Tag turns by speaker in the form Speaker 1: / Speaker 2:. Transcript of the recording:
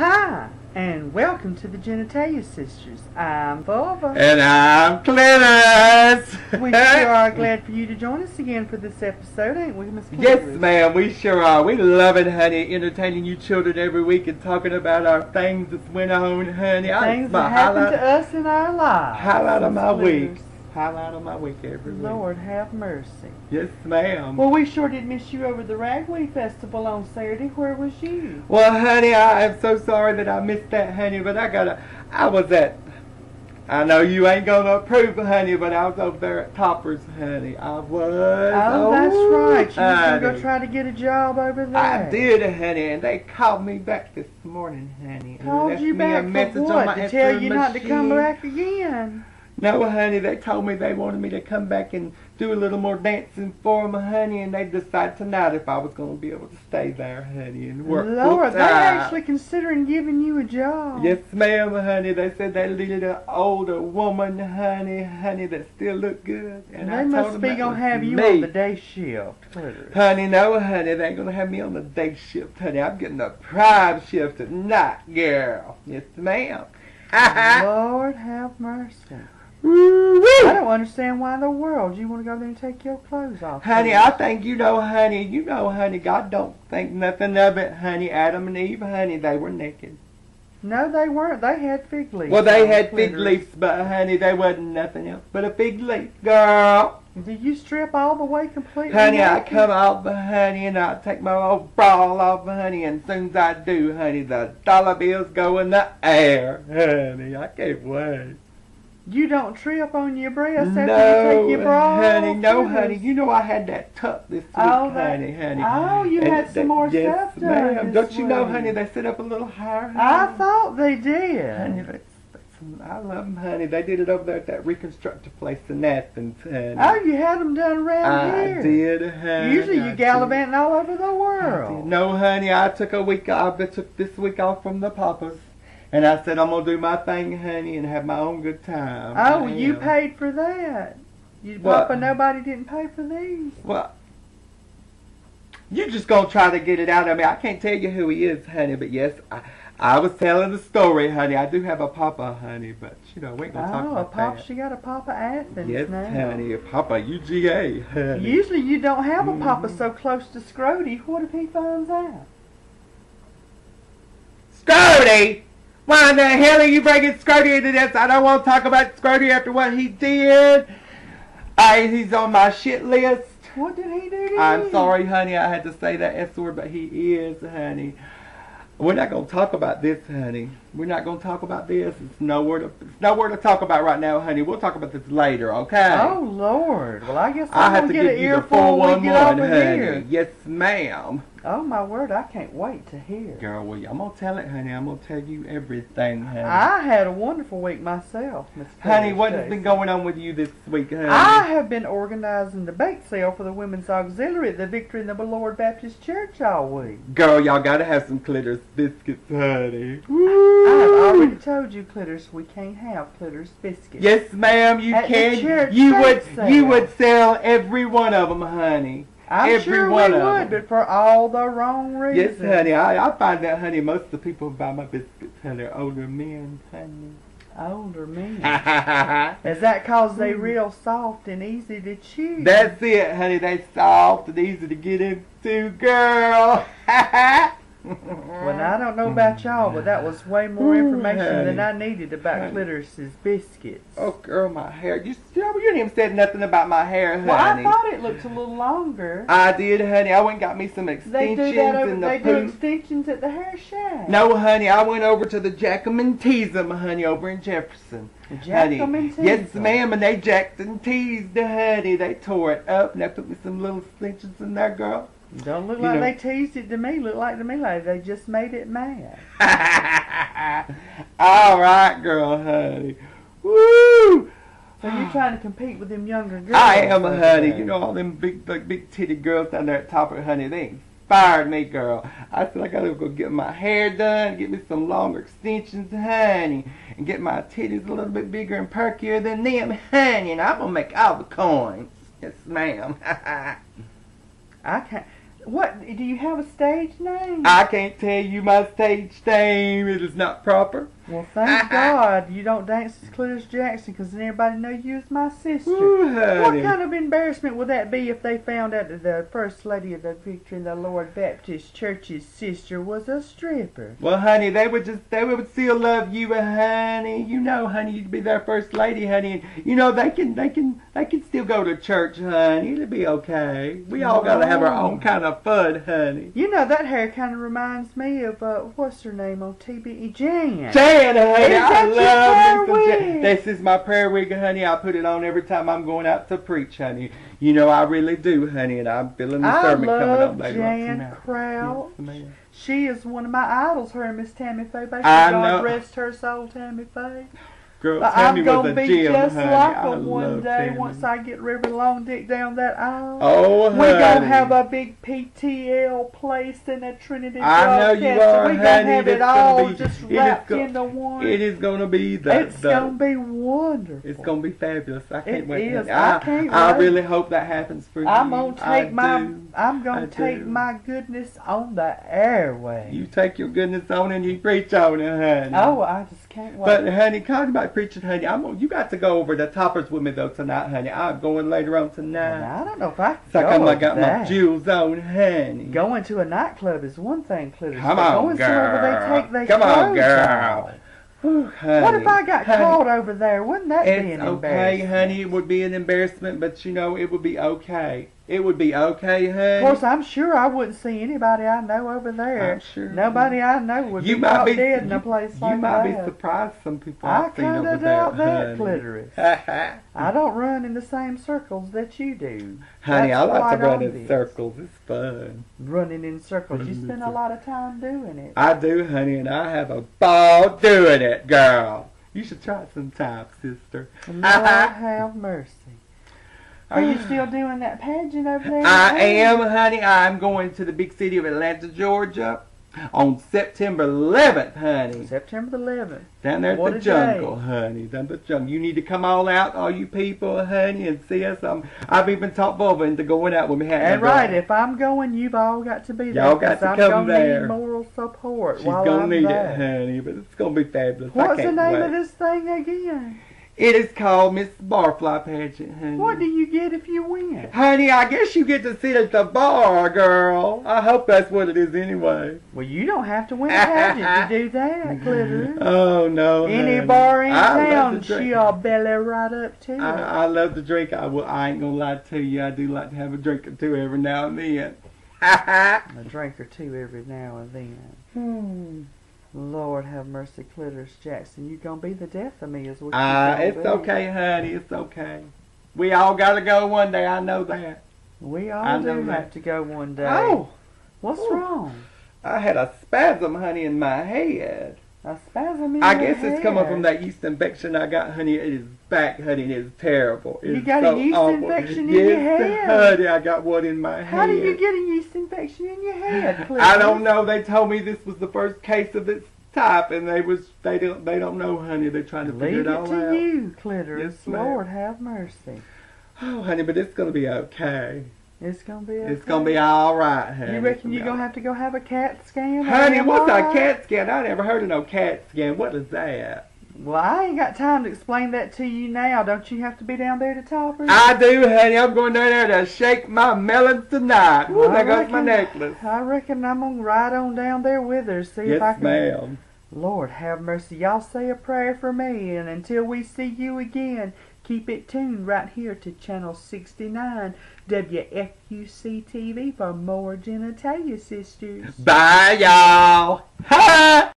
Speaker 1: Hi, and welcome to the Genitalia Sisters. I'm Vulva.
Speaker 2: And I'm Clittoris.
Speaker 1: We sure are glad for you to join us again for this episode, ain't we, Miss Clittoris?
Speaker 2: Yes, ma'am, we sure are. We love it, honey, entertaining you children every week and talking about our things that's went on, honey.
Speaker 1: Things that happen to us in our lives.
Speaker 2: Highlight of my
Speaker 1: Clittoris.
Speaker 2: week. Highlight of my week every week.
Speaker 1: Lord have mercy.
Speaker 2: Yes, ma'am.
Speaker 1: Well, we sure did miss you over the Ragweed Festival on Saturday. Where was you?
Speaker 2: Well, honey, I am so sorry that I missed that, honey, but I know you ain't gonna approve, honey, but I was over there at Toppers, honey. I was.
Speaker 1: Oh, that's right. You was gonna go
Speaker 2: honey.
Speaker 1: try to get a job over there.
Speaker 2: I did, honey, and they called me back this morning, honey. and
Speaker 1: Called
Speaker 2: left
Speaker 1: you
Speaker 2: me a
Speaker 1: back
Speaker 2: message
Speaker 1: for
Speaker 2: on
Speaker 1: what?
Speaker 2: my
Speaker 1: To tell
Speaker 2: answering
Speaker 1: you not to come
Speaker 2: machine.
Speaker 1: back again.
Speaker 2: No, honey, they told me they wanted me to come back and do a little more dancing for them, honey, and they decided tonight if I was going to be able to stay there, honey, and work
Speaker 1: Lord,
Speaker 2: full
Speaker 1: they
Speaker 2: time.
Speaker 1: actually considering giving you a job.
Speaker 2: Yes, ma'am, honey. They said they needed an older woman, honey, that still looked good. And
Speaker 1: They
Speaker 2: I told
Speaker 1: must
Speaker 2: them
Speaker 1: be
Speaker 2: that
Speaker 1: going to
Speaker 2: was
Speaker 1: have you
Speaker 2: me.
Speaker 1: on the day shift. Clittoris.
Speaker 2: Honey, no, honey, they ain't going to have me on the day shift, honey. I'm getting a prime shift at night, girl. Yes, ma'am.
Speaker 1: Lord have mercy.
Speaker 2: Woo-wee.
Speaker 1: I don't understand why in the world you want to go there and take your clothes off.
Speaker 2: Honey, I think you know, honey, God don't think nothing of it, honey. Adam and Eve, honey, they were naked.
Speaker 1: No, they weren't. They had fig leaves.
Speaker 2: Well, they
Speaker 1: on,
Speaker 2: had fig
Speaker 1: Clittoris.
Speaker 2: leaves, but, honey, they wasn't nothing else but a fig leaf, girl.
Speaker 1: Did you strip all the way completely?
Speaker 2: Honey, I
Speaker 1: naked?
Speaker 2: come off, honey, and I take my old bra off, honey, and as soon as I do, honey, the dollar bills go in the air, honey. I can't wait.
Speaker 1: You don't trip on your breasts after
Speaker 2: No,
Speaker 1: you take your bra
Speaker 2: honey,
Speaker 1: off?
Speaker 2: no,
Speaker 1: Clittoris?
Speaker 2: honey. You know I had that tuck this week,
Speaker 1: Oh, that-
Speaker 2: honey.
Speaker 1: Oh, you
Speaker 2: And
Speaker 1: had some more
Speaker 2: yes,
Speaker 1: stuff done
Speaker 2: ma'am.
Speaker 1: this
Speaker 2: Don't you know,
Speaker 1: week.
Speaker 2: honey, they sit up a little higher, honey.
Speaker 1: I thought they did.
Speaker 2: Honey, I love them, honey. They did it over there at that reconstructive place in Athens, honey.
Speaker 1: Oh, you had them done around
Speaker 2: I
Speaker 1: here.
Speaker 2: did, honey.
Speaker 1: Usually
Speaker 2: I
Speaker 1: you
Speaker 2: did.
Speaker 1: gallivanting all over the
Speaker 2: I did.
Speaker 1: world.
Speaker 2: No, honey, I took a week off. I took this week off from the papas. And I said, I'm going to do my thing, honey, and have my own good time.
Speaker 1: Oh,
Speaker 2: I
Speaker 1: you
Speaker 2: am.
Speaker 1: paid for that.
Speaker 2: What?
Speaker 1: Papa, nobody didn't pay for these.
Speaker 2: Well, you just going to try to get it out of me. I can't tell you who he is, honey, but yes, I was telling the story, honey. I do have a papa, honey, but, we ain't going to talk
Speaker 1: Oh, a
Speaker 2: about
Speaker 1: papa,
Speaker 2: that.
Speaker 1: she got a Papa Athens
Speaker 2: Yes,
Speaker 1: now.
Speaker 2: honey, a Papa UGA, honey.
Speaker 1: Usually you don't have a papa so close to Scrody. What if he finds out?
Speaker 2: Scrody! Why in the hell are you bringing Scrody into this? I don't want to talk about Scrody after what he did. He's on my shit list.
Speaker 1: What did he do to
Speaker 2: I'm
Speaker 1: you?
Speaker 2: sorry, honey, I had to say that S word, but he is, honey. We're not going to talk about this, honey. We're not going to talk about this. It's nowhere to talk about right now, honey. We'll talk about this later, okay?
Speaker 1: Oh, Lord. Well, I guess
Speaker 2: I
Speaker 1: I'm
Speaker 2: have
Speaker 1: going
Speaker 2: to
Speaker 1: to get
Speaker 2: give
Speaker 1: an
Speaker 2: you the
Speaker 1: earful when we get
Speaker 2: 411,
Speaker 1: over
Speaker 2: honey.
Speaker 1: here.
Speaker 2: Yes, ma'am.
Speaker 1: Oh, my word. I can't wait to hear.
Speaker 2: Girl, well, I'm going to tell it, honey. I'm going to tell you everything, honey.
Speaker 1: I had a wonderful week myself, Miss
Speaker 2: Honey,
Speaker 1: Clittoris
Speaker 2: what has
Speaker 1: Jason.
Speaker 2: been going on with you this week, honey?
Speaker 1: I have been organizing the bake sale for the Women's Auxiliary at the Victory in the Lord Baptist Church all week.
Speaker 2: Girl, y'all gotta have some Clittoris biscuits, honey.
Speaker 1: I have already told you, Clittoris, we can't have Clittoris biscuits.
Speaker 2: Yes, ma'am, you
Speaker 1: At the
Speaker 2: can.
Speaker 1: church
Speaker 2: You
Speaker 1: bake
Speaker 2: would,
Speaker 1: sale.
Speaker 2: you would sell every one of them, honey.
Speaker 1: I'm
Speaker 2: every
Speaker 1: sure we
Speaker 2: one of
Speaker 1: would,
Speaker 2: them.
Speaker 1: but for all the wrong reasons.
Speaker 2: Yes, honey. I find that, honey, most of the people who buy my biscuits, honey, are older men, honey.
Speaker 1: Older men. Is that cause they real soft and easy to chew?
Speaker 2: That's it, honey. They soft and easy to get into, girl.
Speaker 1: Well, now, I don't know about y'all, but that was way more information than I needed about
Speaker 2: Honey.
Speaker 1: Clittoris's biscuits.
Speaker 2: Oh, girl, my hair. You didn't even said nothing about my hair, honey.
Speaker 1: Well, I thought it looked a little longer.
Speaker 2: I did, honey. I went and got me some
Speaker 1: They
Speaker 2: extensions
Speaker 1: do that over.
Speaker 2: in the
Speaker 1: They do
Speaker 2: poof.
Speaker 1: extensions at the hair shack.
Speaker 2: No, honey, I went over to the Jack 'em and Tease 'em, honey, over in Jefferson.
Speaker 1: Jack
Speaker 2: Honey.
Speaker 1: 'em and tease
Speaker 2: Yes,
Speaker 1: 'em.
Speaker 2: ma'am, and they jacked and teased the honey. They tore it up, and they put me some little extensions in there, girl.
Speaker 1: Don't look
Speaker 2: You
Speaker 1: like
Speaker 2: know.
Speaker 1: they teased it to me. Look like to me like they just made it mad.
Speaker 2: All right, girl, honey. Woo!
Speaker 1: So you're trying to compete with them younger girls?
Speaker 2: I am,
Speaker 1: over
Speaker 2: honey.
Speaker 1: there.
Speaker 2: You know all them big titty girls down there at Topper, honey. They inspired me, girl. I said I gotta go get my hair done, get me some longer extensions, honey, and get my titties a little bit bigger and perkier than them, honey. And I'm gonna make all the coins. Yes, ma'am.
Speaker 1: I can't. What, do you have a stage name?
Speaker 2: I can't tell you my stage name. It is not proper.
Speaker 1: Well, thank God you don't dance as Clittoris Jackson, because then everybody know you as my sister.
Speaker 2: Ooh,
Speaker 1: What
Speaker 2: honey.
Speaker 1: kind of embarrassment would that be if they found out that the First Lady of the Victory in the Lord Baptist Church's sister was a stripper?
Speaker 2: Well, honey, they would still love you, honey. You know, honey, you'd be their first lady, honey. And you know they can still go to church, honey. It'll be okay. We all gotta have our own kind of fun, honey.
Speaker 1: You know, that hair kind of reminds me of, what's her name on TV? Jan.
Speaker 2: Jan, honey,
Speaker 1: Is
Speaker 2: I
Speaker 1: that your
Speaker 2: love
Speaker 1: prayer
Speaker 2: me some
Speaker 1: wig?
Speaker 2: Jan. This is my prayer wig, honey. I put it on every time I'm going out to preach, honey. You know I really do, honey, and I'm feeling the sermon coming up later on
Speaker 1: Jan
Speaker 2: tonight.
Speaker 1: Crouch.
Speaker 2: Yes, ma'am.
Speaker 1: She is one of my idols, her and Miss Tammy Faye. Basically,
Speaker 2: I
Speaker 1: God
Speaker 2: know.
Speaker 1: rest her soul, Tammy Faye.
Speaker 2: Girl,
Speaker 1: But
Speaker 2: Tammy
Speaker 1: I'm
Speaker 2: was
Speaker 1: gonna
Speaker 2: a
Speaker 1: be
Speaker 2: gem,
Speaker 1: just
Speaker 2: honey.
Speaker 1: like
Speaker 2: I
Speaker 1: her one
Speaker 2: love
Speaker 1: day
Speaker 2: Tammy.
Speaker 1: once I get Reverend Long Dick down that aisle.
Speaker 2: Oh, honey.
Speaker 1: We gonna have a big PTL placed in that Trinity
Speaker 2: I know you
Speaker 1: broadcast.
Speaker 2: are,
Speaker 1: We
Speaker 2: honey.
Speaker 1: gonna have
Speaker 2: It's
Speaker 1: it
Speaker 2: gonna
Speaker 1: all
Speaker 2: be-
Speaker 1: just
Speaker 2: it is
Speaker 1: wrapped
Speaker 2: go-
Speaker 1: into one.
Speaker 2: It is gonna be
Speaker 1: It's gonna be wonderful.
Speaker 2: It's gonna be fabulous. I can't
Speaker 1: It
Speaker 2: wait.
Speaker 1: is.
Speaker 2: honey.
Speaker 1: I can't
Speaker 2: I
Speaker 1: wait.
Speaker 2: really hope that happens for you.
Speaker 1: I'm gonna take
Speaker 2: I
Speaker 1: I'm gonna
Speaker 2: do.
Speaker 1: take my goodness on the airway.
Speaker 2: You take your goodness on and you preach on it, honey.
Speaker 1: Oh, I just can't wait.
Speaker 2: But honey, talking about preaching, honey, you got to go over the toppers with me though tonight, honey. I'm going later on tonight.
Speaker 1: Now, I don't know if I can
Speaker 2: So
Speaker 1: go
Speaker 2: come I
Speaker 1: over
Speaker 2: got
Speaker 1: that.
Speaker 2: my jewels on, honey.
Speaker 1: Going to a nightclub is one thing, Clittoris.
Speaker 2: Come
Speaker 1: but
Speaker 2: on,
Speaker 1: going somewhere where they
Speaker 2: girl.
Speaker 1: take their
Speaker 2: Come on,
Speaker 1: clothes
Speaker 2: girl.
Speaker 1: off.
Speaker 2: Whew, honey.
Speaker 1: What if I got
Speaker 2: honey,
Speaker 1: caught over there? Wouldn't that be
Speaker 2: It's
Speaker 1: an
Speaker 2: okay,
Speaker 1: embarrassment?
Speaker 2: honey. It would be an embarrassment, but you know, it would be okay. It would be okay, honey.
Speaker 1: Of course, I'm sure I wouldn't see anybody I know over there.
Speaker 2: I'm sure.
Speaker 1: Nobody I know would
Speaker 2: You
Speaker 1: be
Speaker 2: might
Speaker 1: caught
Speaker 2: be
Speaker 1: dead in a place
Speaker 2: You
Speaker 1: like
Speaker 2: might
Speaker 1: that.
Speaker 2: be surprised some people
Speaker 1: I
Speaker 2: I've seen
Speaker 1: kind
Speaker 2: over
Speaker 1: of
Speaker 2: there,
Speaker 1: doubt that,
Speaker 2: honey.
Speaker 1: Clittoris. I don't run in the same circles that you do.
Speaker 2: Honey,
Speaker 1: That's
Speaker 2: I like
Speaker 1: quite
Speaker 2: to run in
Speaker 1: obvious.
Speaker 2: circles. It's fun.
Speaker 1: Running in circles. You
Speaker 2: Running in
Speaker 1: spend a
Speaker 2: circles.
Speaker 1: lot of time doing it.
Speaker 2: I do, honey, and I have a ball doing it, girl. You should try it sometime, sister.
Speaker 1: Lord have mercy. Are you still doing that pageant over there?
Speaker 2: I am, honey. I'm going to the big city of Atlanta, Georgia on September 11th, honey.
Speaker 1: September the 11th.
Speaker 2: Down there at
Speaker 1: What
Speaker 2: the
Speaker 1: a
Speaker 2: jungle,
Speaker 1: day.
Speaker 2: honey. Down the jungle. You need to come all out, all you people, honey, and see us. I've even talked Bubba into going out with me.
Speaker 1: And right, if I'm going, you've all got to be there.
Speaker 2: Y'all got
Speaker 1: 'cause
Speaker 2: to
Speaker 1: I'm
Speaker 2: come
Speaker 1: gonna
Speaker 2: there.
Speaker 1: need moral support
Speaker 2: She's
Speaker 1: while
Speaker 2: gonna
Speaker 1: I'm
Speaker 2: need
Speaker 1: there.
Speaker 2: it, honey, but it's gonna be fabulous. I
Speaker 1: What's the
Speaker 2: can't
Speaker 1: name
Speaker 2: wait.
Speaker 1: of this thing again?
Speaker 2: It is called Miss Barfly Pageant, honey.
Speaker 1: What do you get if you win?
Speaker 2: Honey, I guess you get to sit at the bar, girl. I hope that's what it is anyway.
Speaker 1: Well, you don't have to win a pageant to do that, Clittoris.
Speaker 2: Oh, no,
Speaker 1: Any
Speaker 2: honey.
Speaker 1: bar in
Speaker 2: I love
Speaker 1: town,
Speaker 2: to drink.
Speaker 1: she'll belly right up to it.
Speaker 2: I love to drink. I ain't gonna lie to you. I do like to have a drink or two every now and then.
Speaker 1: A drink or two every now and then. Lord have mercy, Clittoris Jackson. You gonna be the death of me, is what you gonna
Speaker 2: It's
Speaker 1: be.
Speaker 2: okay, honey. It's okay. We all gotta go one day. I know that.
Speaker 1: We
Speaker 2: I
Speaker 1: all
Speaker 2: know
Speaker 1: do
Speaker 2: that.
Speaker 1: have to go one day.
Speaker 2: Oh,
Speaker 1: What's
Speaker 2: Ooh.
Speaker 1: wrong?
Speaker 2: I had a spasm, honey, in my head.
Speaker 1: A spasm in
Speaker 2: I
Speaker 1: your
Speaker 2: guess it's coming
Speaker 1: head.
Speaker 2: from that yeast infection I got, honey. It is back, honey. And it's terrible.
Speaker 1: You
Speaker 2: It's
Speaker 1: got a
Speaker 2: so
Speaker 1: yeast
Speaker 2: awful.
Speaker 1: infection in
Speaker 2: yes,
Speaker 1: your head?
Speaker 2: honey. I got one in my head.
Speaker 1: How do you get a yeast infection in your head, Clittoris?
Speaker 2: I don't know. They told me this was the first case of its type, and they don't know, honey. They're trying to figure
Speaker 1: Leave
Speaker 2: it
Speaker 1: it
Speaker 2: all
Speaker 1: to
Speaker 2: out.
Speaker 1: you, Clittoris.
Speaker 2: Yes, ma'am.
Speaker 1: Lord have mercy.
Speaker 2: Oh, honey, but it's gonna be okay.
Speaker 1: It's gonna be okay.
Speaker 2: It's gonna be all right, honey.
Speaker 1: You reckon you're gonna have to go have a CAT scan?
Speaker 2: Honey, what's a
Speaker 1: MRI?
Speaker 2: CAT scan? I never heard of no CAT scan. What is that?
Speaker 1: Well, I ain't got time to explain that to you now. Don't you have to be down there to Toppers?
Speaker 2: I do, honey. I'm going down there to shake my melons tonight. Ooh,
Speaker 1: I
Speaker 2: there goes my
Speaker 1: reckon-
Speaker 2: necklace.
Speaker 1: I reckon I'm gonna ride on down there with her, see if I
Speaker 2: Yes,
Speaker 1: can.
Speaker 2: ma'am.
Speaker 1: Lord have mercy. Y'all say a prayer for me, and until we see you again, keep it tuned right here to Channel 69 WFUC TV for more genitalia sisters.
Speaker 2: Bye, y'all. Ha!